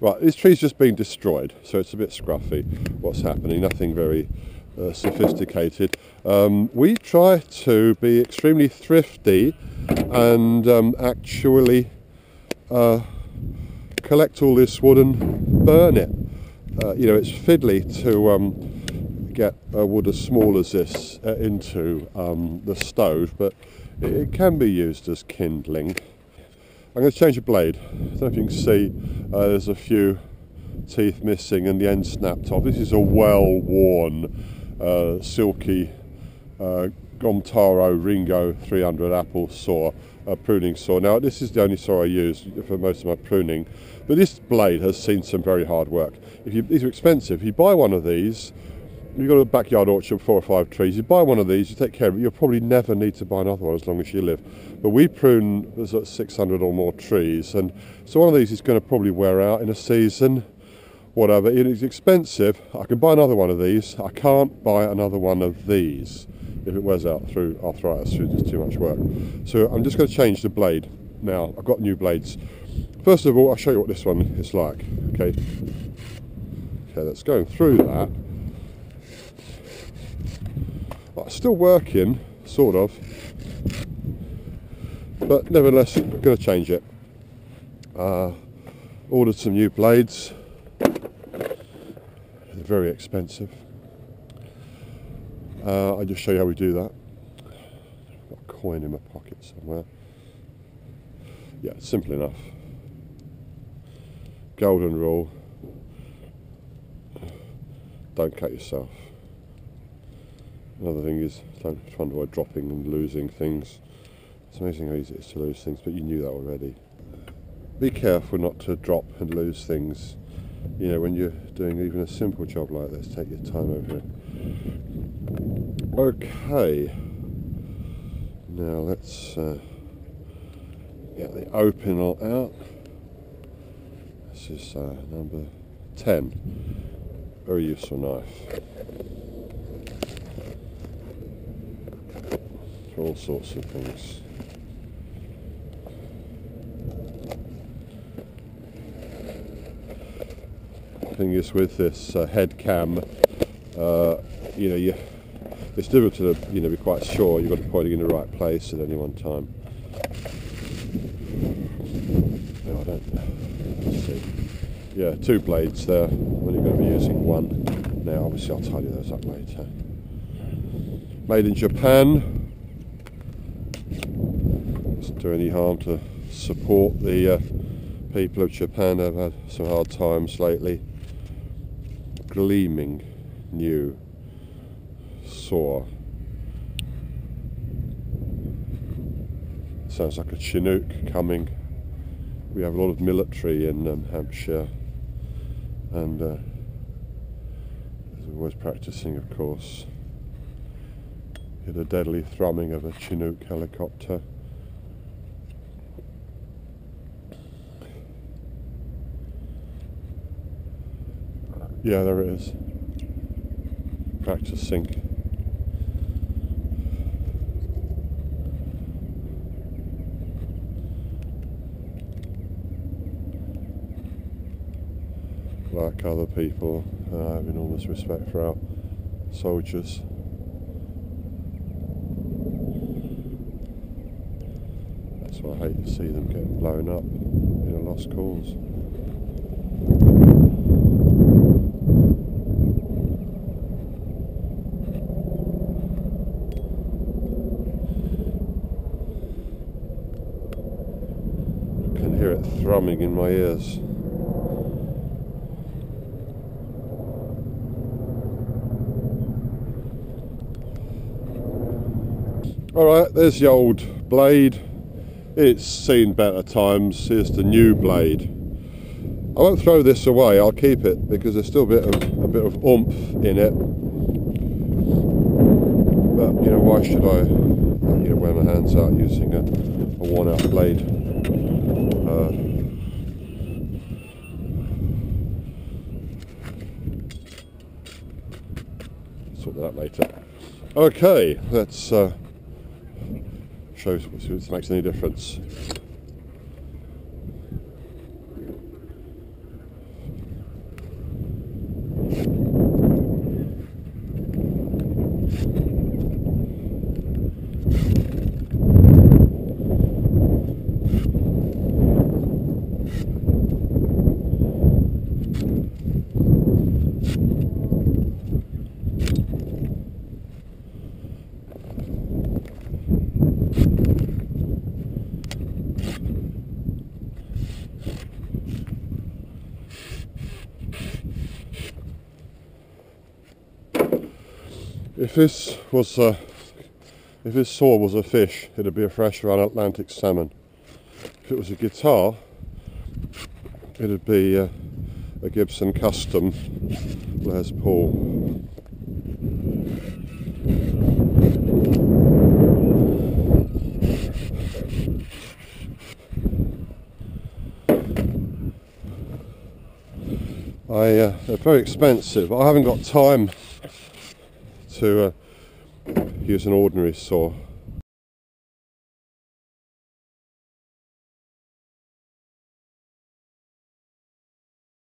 Right, this tree's just been destroyed, so it's a bit scruffy what's happening, nothing very sophisticated. We try to be extremely thrifty and actually collect all this wood and burn it. You know, it's fiddly to get wood as small as this into the stove, but it can be used as kindling. I'm going to change the blade. I don't know if you can see there's a few teeth missing and the end snapped off. This is a well-worn Silky Gomtaro Ringo 300 Apple saw, pruning saw. Now this is the only saw I use for most of my pruning, but this blade has seen some very hard work. These are expensive. If you buy one of these, you've got a backyard orchard, 4 or 5 trees, you buy one of these, you take care of it, you'll probably never need to buy another one as long as you live. But we prune, there's like 600 or more trees, and so one of these is going to probably wear out in a season, whatever. It is expensive. I can buy another one of these. I can't buy another one of these if it wears out through arthritis, through just too much work. So I'm just going to change the blade now. I've got new blades. First of all, I'll show you what this one is like. Okay, that's going through that. Well, it's still working, sort of, but nevertheless, I'm going to change it. Ordered some new blades. They're very expensive. I'll just show you how we do that. I've got a coin in my pocket somewhere. Yeah, it's simple enough. Golden rule. Don't cut yourself. Another thing is, don't try and avoid dropping and losing things. It's amazing how easy it is to lose things, but you knew that already. Be careful not to drop and lose things. You know, when you're doing even a simple job like this, take your time over it. Okay. Now let's get the opinel out. This is number 10. Very useful knife. For all sorts of things. The thing is, with this head cam, you know, it's difficult to be quite sure you've got it pointing in the right place at any one time. No, I don't. Let's see. Yeah, 2 blades there. When you're going to be using one. Now, obviously, I'll tidy those up later. Made in Japan. Doesn't do any harm to support the people of Japan. They've had some hard times lately. Gleaming new saw. Sounds like a Chinook coming. We have a lot of military in Hampshire, and there's always practicing, of course. Hear the deadly thrumming of a Chinook helicopter. Yeah, there it is. Practicing. Like other people, I have enormous respect for our soldiers. That's why I hate to see them getting blown up in a lost cause. I can hear it thrumming in my ears. Alright, there's the old blade. It's seen better times. Here's the new blade. I won't throw this away, I'll keep it because there's still a bit of oomph in it. But you know, why should I wear my hands out using a worn out blade? Sort that out later. Okay, let's show if this makes any difference. If this saw was a fish, it'd be a freshwater Atlantic salmon. If it was a guitar, it'd be a Gibson Custom Les Paul. They're very expensive. I haven't got time to use an ordinary saw.